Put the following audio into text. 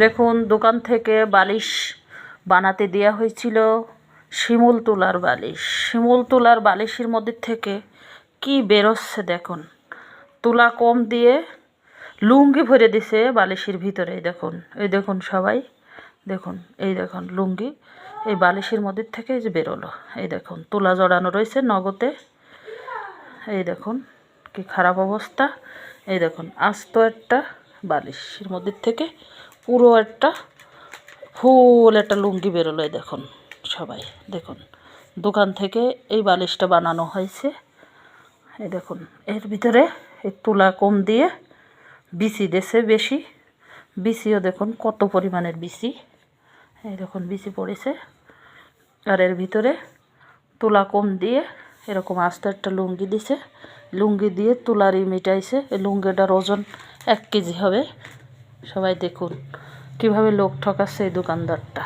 দেখুন দোকান থেকে বালিশ বানাতে দেওয়া হয়েছিল শিমুল তুলার বালিশ। শিমুল তুলার বালিশের মধ্যে থেকে কি বেরোচ্ছে দেখুন। তুলা কম দিয়ে লুঙ্গি ভরে দিছে বালিশের ভিতরে। এই দেখুন সবাই দেখুন, এই দেখুন লুঙ্গি এই বালিশের মধ্যে থেকে এই যে বেরোলো। এই দেখুন তুলা জড়ানো রয়েছে নগদে। এই দেখুন কি খারাপ অবস্থা। এই দেখুন আস্ত একটা বালিশের মধ্যে থেকে পুরো একটা ফুল একটা লুঙ্গি বেরোলো। এই দেখুন সবাই দেখুন, দোকান থেকে এই বালিশটা বানানো হয়েছে। এই দেখুন এর ভিতরে এই তুলা কম দিয়ে বিচি দেশে বেশি, বিচিও দেখুন কত পরিমাণের বিচি। এই দেখুন বিচি পড়েছে। আর এর ভিতরে তুলা কম দিয়ে এরকম আস্ত একটা লুঙ্গি দিছে। লুঙ্গি দিয়ে তুলারই মিটাইছে। এই লুঙ্গিটার ওজন 1 কেজি হবে। সবাই দেখুন কিভাবে লোক ঠকাচ্ছে এই দোকানদারটা।